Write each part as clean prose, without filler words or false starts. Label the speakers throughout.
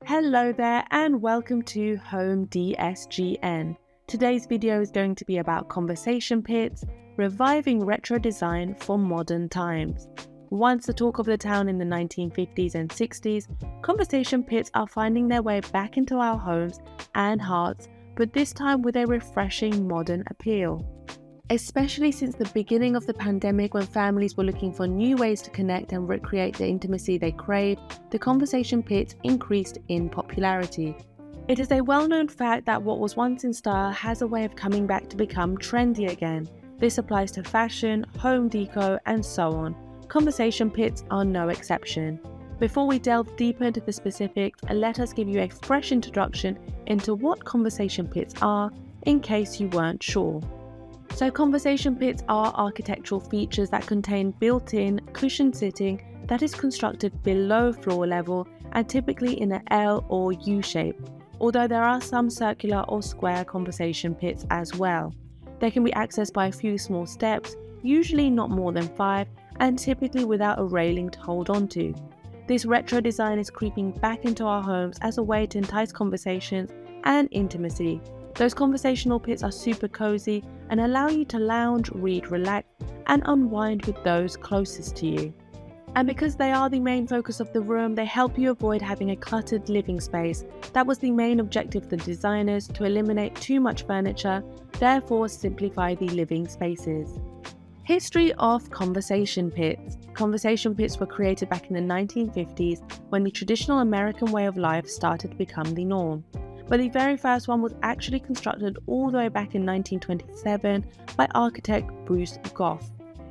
Speaker 1: Hello there and welcome to Home DSGN. Today's video is going to be about conversation pits, reviving retro design for modern times. Once the talk of the town in the 1950s and 60s, conversation pits are finding their way back into our homes and hearts, but this time with a refreshing modern appeal. Especially since the beginning of the pandemic, when families were looking for new ways to connect and recreate the intimacy they crave, the conversation pits increased in popularity. It is a well-known fact that what was once in style has a way of coming back to become trendy again. This applies to fashion, home decor, and so on. Conversation pits are no exception. Before we delve deeper into the specifics, let us give you a fresh introduction into what conversation pits are, in case you weren't sure. So conversation pits are architectural features that contain built-in cushioned seating that is constructed below floor level and typically in an L or U shape, although there are some circular or square conversation pits as well. They can be accessed by a few small steps, usually not more than 5, and typically without a railing to hold onto. This retro design is creeping back into our homes as a way to entice conversations and intimacy. Those conversational pits are super cozy and allow you to lounge, read, relax, and unwind with those closest to you. And because they are the main focus of the room, they help you avoid having a cluttered living space. That was the main objective of the designers, to eliminate too much furniture, therefore simplify the living spaces. History of conversation pits. Conversation pits were created back in the 1950s when the traditional American way of life started to become the norm. But the very first one was actually constructed all the way back in 1927 by architect Bruce Goff.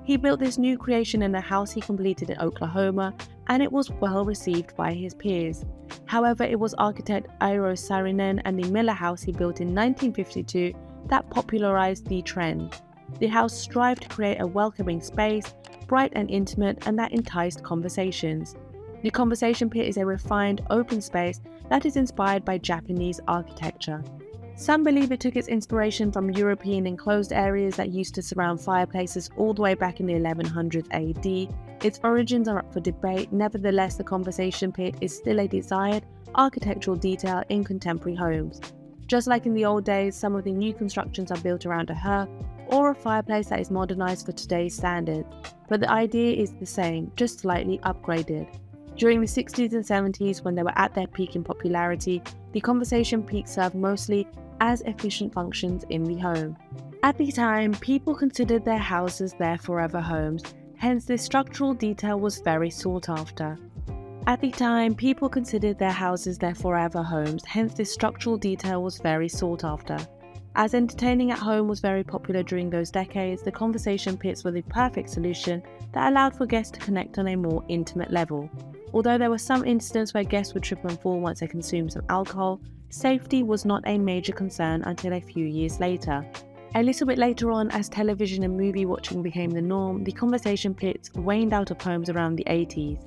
Speaker 1: He built this new creation in a house he completed in Oklahoma, and it was well received by his peers. However, it was architect Eero Saarinen and the Miller house he built in 1952 that popularized the trend. The house strived to create a welcoming space, bright and intimate, and that enticed conversations. The conversation pit is a refined, open space that is inspired by Japanese architecture. Some believe it took its inspiration from European enclosed areas that used to surround fireplaces all the way back in the 1100s AD. Its origins are up for debate. Nevertheless, the conversation pit is still a desired architectural detail in contemporary homes. Just like in the old days, some of the new constructions are built around a hearth or a fireplace that is modernized for today's standards, but the idea is the same, just slightly upgraded. During the 60s and 70s, when they were at their peak in popularity, the conversation pit served mostly as efficient functions in the home. At the time, people considered their houses their forever homes, hence this structural detail was very sought after. As entertaining at home was very popular during those decades, the conversation pits were the perfect solution that allowed for guests to connect on a more intimate level. Although there were some incidents where guests would trip and fall once they consumed some alcohol, safety was not a major concern until a few years later. A little bit later on, as television and movie watching became the norm, the conversation pits waned out of homes around the 80s.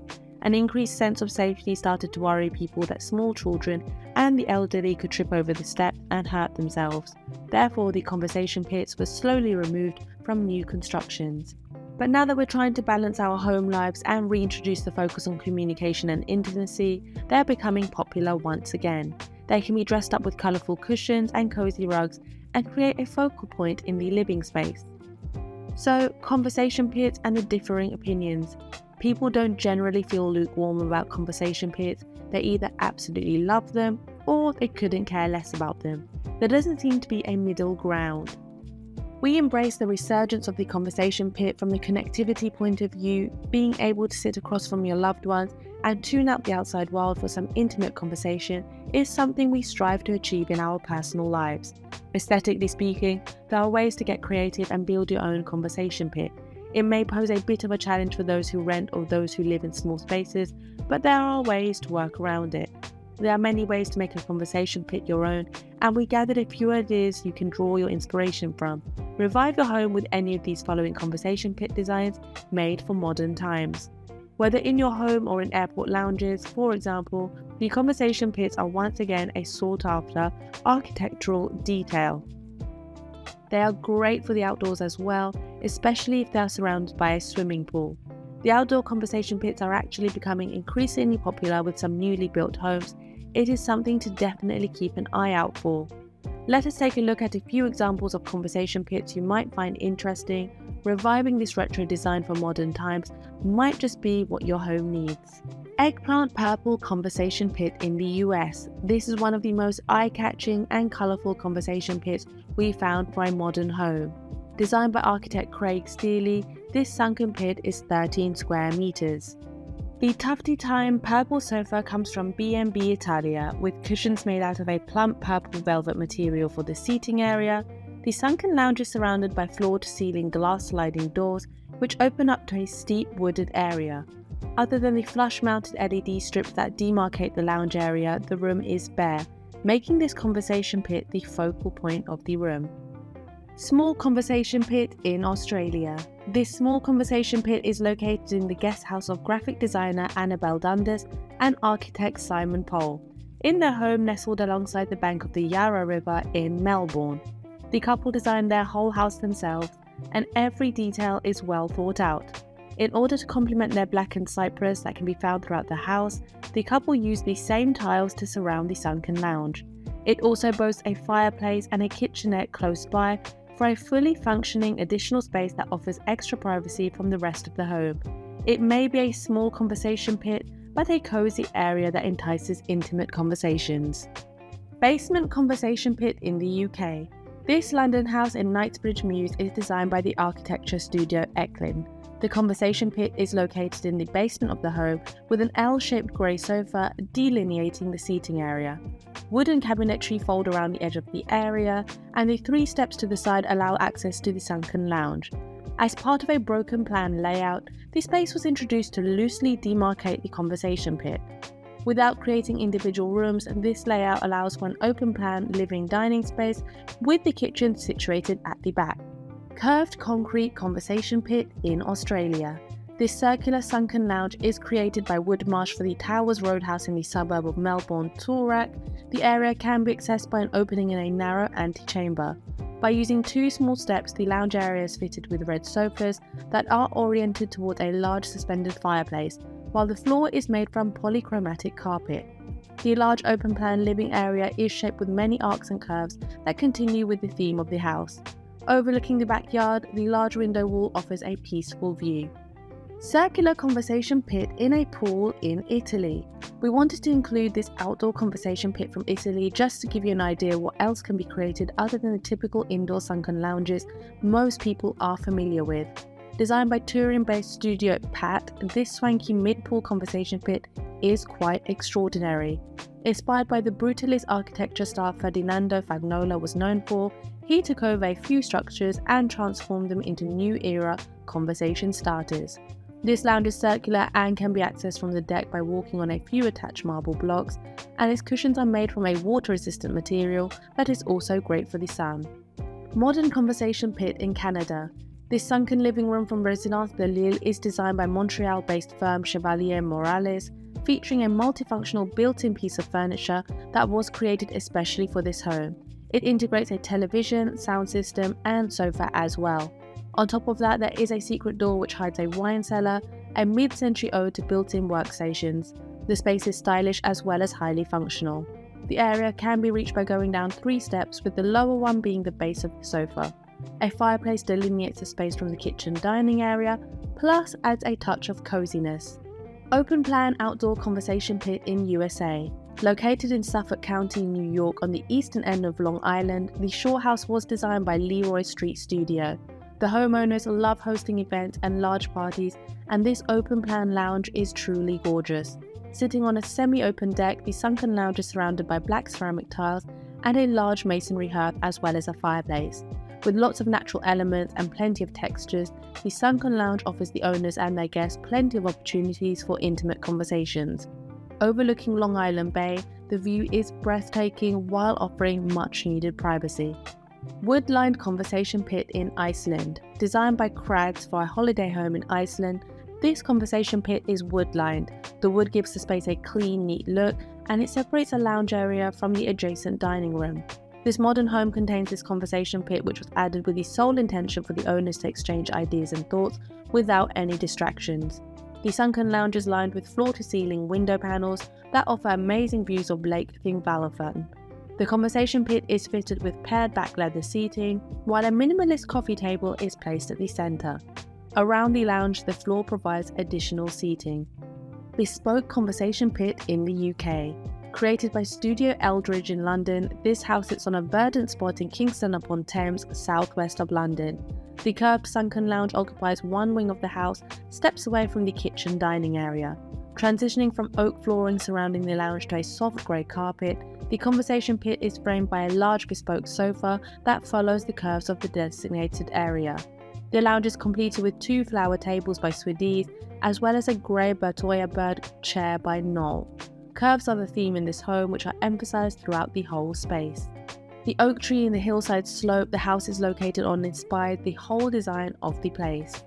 Speaker 1: An increased sense of safety started to worry people that small children and the elderly could trip over the steps and hurt themselves. Therefore, the conversation pits were slowly removed from new constructions. But now that we're trying to balance our home lives and reintroduce the focus on communication and intimacy, they're becoming popular once again. They can be dressed up with colourful cushions and cozy rugs and create a focal point in the living space. So, conversation pits and the differing opinions. People don't generally feel lukewarm about conversation pits. They either absolutely love them or they couldn't care less about them. There doesn't seem to be a middle ground. We embrace the resurgence of the conversation pit from the connectivity point of view. Being able to sit across from your loved ones and tune out the outside world for some intimate conversation is something we strive to achieve in our personal lives. Aesthetically speaking, there are ways to get creative and build your own conversation pit. It may pose a bit of a challenge for those who rent or those who live in small spaces, but there are ways to work around it. There are many ways to make a conversation pit your own, and we gathered a few ideas you can draw your inspiration from. Revive your home with any of these following conversation pit designs made for modern times. Whether in your home or in airport lounges, for example, the conversation pits are once again a sought-after architectural detail. They are great for the outdoors as well, especially if they are surrounded by a swimming pool. The outdoor conversation pits are actually becoming increasingly popular with some newly built homes, it is something to definitely keep an eye out for. Let us take a look at a few examples of conversation pits you might find interesting. Reviving this retro design for modern times might just be what your home needs. Eggplant-Purple Conversation Pit in the US. This is one of the most eye-catching and colourful conversation pits we found for a modern home. Designed by architect Craig Steely, this sunken pit is 13 square meters. The Tufty Time purple sofa comes from B&B Italia, with cushions made out of a plump purple velvet material for the seating area. The sunken lounge is surrounded by floor-to-ceiling glass sliding doors, which open up to a steep wooded area. Other than the flush-mounted LED strips that demarcate the lounge area, the room is bare, making this conversation pit the focal point of the room. Small Conversation Pit in Australia. This small conversation pit is located in the guest house of graphic designer Annabelle Dundas and architect Simon Pole, in their home nestled alongside the bank of the Yarra River in Melbourne. The couple designed their whole house themselves, and every detail is well thought out. In order to complement their blackened cypress that can be found throughout the house, the couple used the same tiles to surround the sunken lounge. It also boasts a fireplace and a kitchenette close by, for a fully functioning additional space that offers extra privacy from the rest of the home. It may be a small conversation pit, but a cozy area that entices intimate conversations. Basement Conversation Pit in the UK. This London house in Knightsbridge Mews is designed by the architecture studio Eggplant. The conversation pit is located in the basement of the home, with an L-shaped grey sofa delineating the seating area. Wooden cabinetry fold around the edge of the area, and the 3 steps to the side allow access to the sunken lounge. As part of a broken plan layout, the space was introduced to loosely demarcate the conversation pit. Without creating individual rooms, this layout allows for an open plan living dining space, with the kitchen situated at the back. Curved Concrete Conversation Pit in Australia. This circular sunken lounge is created by Woodmarsh for the Towers Roadhouse in the suburb of Melbourne, Toorak. The area can be accessed by an opening in a narrow antechamber. By using 2 small steps, the lounge area is fitted with red sofas that are oriented towards a large suspended fireplace, while the floor is made from polychromatic carpet. The large open-plan living area is shaped with many arcs and curves that continue with the theme of the house. Overlooking the backyard, the large window wall offers a peaceful view. Circular Conversation Pit in a pool in Italy. We wanted to include this outdoor conversation pit from Italy just to give you an idea what else can be created other than the typical indoor sunken lounges most people are familiar with. Designed by Turin-based studio Pat, this swanky mid-pool conversation pit is quite extraordinary. Inspired by the brutalist architecture style Ferdinando Fagnola was known for, he took over a few structures and transformed them into new era conversation starters. This lounge is circular and can be accessed from the deck by walking on a few attached marble blocks, and its cushions are made from a water-resistant material that is also great for the sun. Modern Conversation Pit in Canada. This sunken living room from Résidence de Lille is designed by Montreal-based firm Chevalier Morales, featuring a multifunctional built-in piece of furniture that was created especially for this home. It integrates a television, sound system, and sofa as well. On top of that, there is a secret door which hides a wine cellar, a mid-century ode to built-in workstations. The space is stylish as well as highly functional. The area can be reached by going down 3 steps, with the lower one being the base of the sofa. A fireplace delineates the space from the kitchen dining area, plus adds a touch of coziness. Open plan outdoor conversation pit in USA. Located in Suffolk County, New York, on the eastern end of Long Island, the Shore House was designed by Leroy Street Studio. The homeowners love hosting events and large parties, and this open-plan lounge is truly gorgeous. Sitting on a semi-open deck, the sunken lounge is surrounded by black ceramic tiles and a large masonry hearth as well as a fireplace. With lots of natural elements and plenty of textures, the sunken lounge offers the owners and their guests plenty of opportunities for intimate conversations. Overlooking Long Island Bay, the view is breathtaking while offering much-needed privacy. Wood-lined Conversation Pit in Iceland. Designed by Crags for a holiday home in Iceland, this conversation pit is wood-lined. The wood gives the space a clean, neat look, and it separates a lounge area from the adjacent dining room. This modern home contains this conversation pit, which was added with the sole intention for the owners to exchange ideas and thoughts without any distractions. The Sunken lounge is lined with floor-to-ceiling window panels that offer amazing views of Lake Thingvallavatn. The conversation pit is fitted with pared back leather seating, while a minimalist coffee table is placed at the centre. Around the lounge, the floor provides additional seating. Bespoke Conversation Pit in the UK. Created by Studio Eldridge in London, this house sits on a verdant spot in Kingston upon Thames, southwest of London. The curved sunken lounge occupies one wing of the house, steps away from the kitchen dining area. Transitioning from oak flooring surrounding the lounge to a soft grey carpet, the conversation pit is framed by a large bespoke sofa that follows the curves of the designated area. The lounge is completed with 2 flower tables by Swedish, as well as a grey Bertoya bird chair by Knoll. Curves are the theme in this home, which are emphasised throughout the whole space. The oak tree in the hillside slope the house is located on inspired the whole design of the place.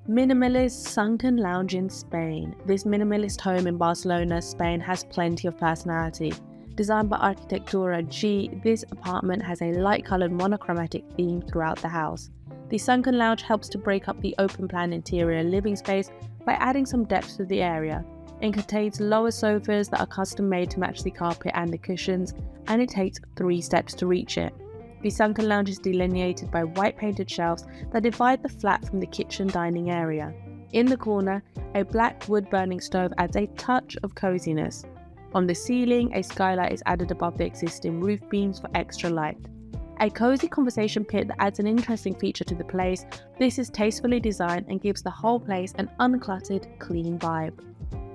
Speaker 1: Minimalist Sunken lounge in Spain. This minimalist home in Barcelona, Spain has plenty of personality. Designed by Arquitectura G, this apartment has a light-coloured monochromatic theme throughout the house. The Sunken lounge helps to break up the open-plan interior living space by adding some depth to the area. It contains lower sofas that are custom-made to match the carpet and the cushions, and it takes 3 steps to reach it. The Sunken lounge is delineated by white painted shelves that divide the flat from the kitchen dining area. In the corner, a black wood-burning stove adds a touch of coziness. On the ceiling, a skylight is added above the existing roof beams for extra light. A cozy conversation pit that adds an interesting feature to the place. This is tastefully designed and gives the whole place an uncluttered, clean vibe.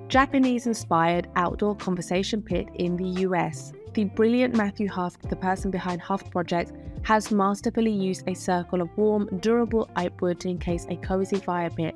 Speaker 1: Japanese-inspired outdoor conversation pit in the US. The brilliant Matthew Huft, the person behind Huft Project, has masterfully used a circle of warm, durable oakwood to encase a cozy fire pit.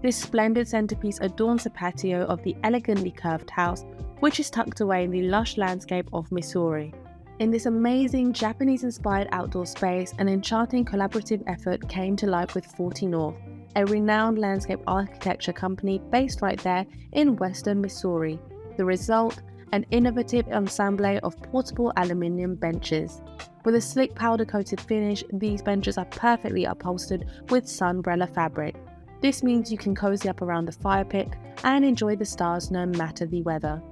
Speaker 1: This splendid centerpiece adorns the patio of the elegantly curved house, which is tucked away in the lush landscape of Missouri. In this amazing Japanese-inspired outdoor space, an enchanting collaborative effort came to life with 40 North, a renowned landscape architecture company based right there in western Missouri. The result? An innovative ensemble of portable aluminium benches. With a slick powder-coated finish, these benches are perfectly upholstered with sunbrella fabric. This means you can cozy up around the fire pit and enjoy the stars no matter the weather.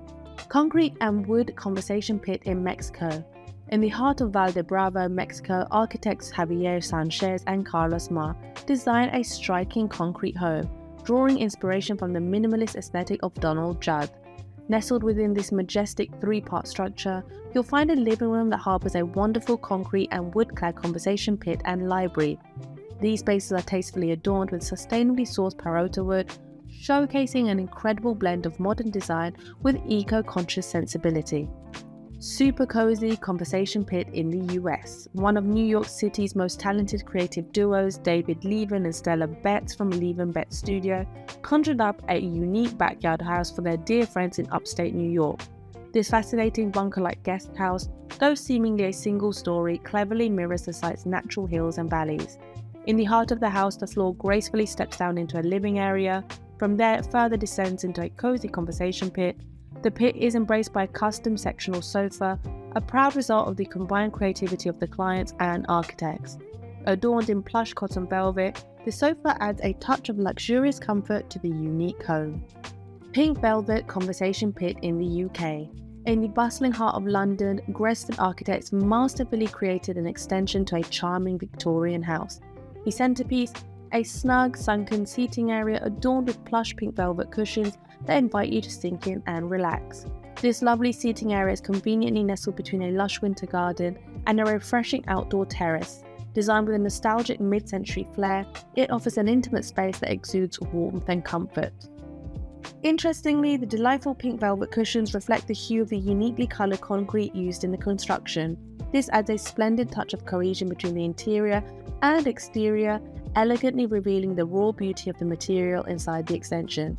Speaker 1: Concrete and wood conversation pit in Mexico. In the heart of Val de Bravo, Mexico, architects Javier Sanchez and Carlos Mar designed a striking concrete home, drawing inspiration from the minimalist aesthetic of Donald Judd. Nestled within this majestic 3-part structure, you'll find a living room that harbours a wonderful concrete and wood-clad conversation pit and library. These spaces are tastefully adorned with sustainably sourced Parota wood, showcasing an incredible blend of modern design with eco-conscious sensibility. Super Cozy Conversation Pit in the US. One of New York City's most talented creative duos, David Leven and Stella Betts from Leven Betts Studio, conjured up a unique backyard house for their dear friends in upstate New York. This fascinating bunker-like guest house, though seemingly a single story, cleverly mirrors the site's natural hills and valleys. In the heart of the house, the floor gracefully steps down into a living area. From there, it further descends into a cozy conversation pit. The pit is embraced by a custom sectional sofa, a proud result of the combined creativity of the clients and architects. Adorned in plush cotton velvet, the sofa adds a touch of luxurious comfort to the unique home. Pink Velvet Conversation Pit in the UK. In the bustling heart of London, Gresford architects masterfully created an extension to a charming Victorian house. The centerpiece, a snug, sunken seating area adorned with plush pink velvet cushions that invite you to sink in and relax. This lovely seating area is conveniently nestled between a lush winter garden and a refreshing outdoor terrace. Designed with a nostalgic mid-century flair, it offers an intimate space that exudes warmth and comfort. Interestingly, the delightful pink velvet cushions reflect the hue of the uniquely coloured concrete used in the construction. This adds a splendid touch of cohesion between the interior and exterior, elegantly revealing the raw beauty of the material inside the extension.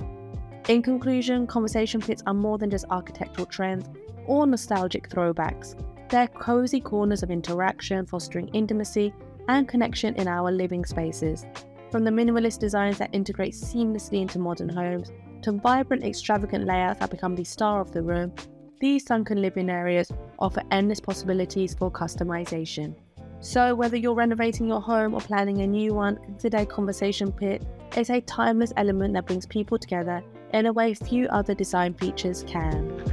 Speaker 1: In conclusion, conversation pits are more than just architectural trends or nostalgic throwbacks. They're cozy corners of interaction, fostering intimacy and connection in our living spaces. From the minimalist designs that integrate seamlessly into modern homes, to vibrant, extravagant layouts that become the star of the room, these sunken living areas offer endless possibilities for customization. So whether you're renovating your home or planning a new one, consider a conversation pit. It's a timeless element that brings people together, in a way few other design features can.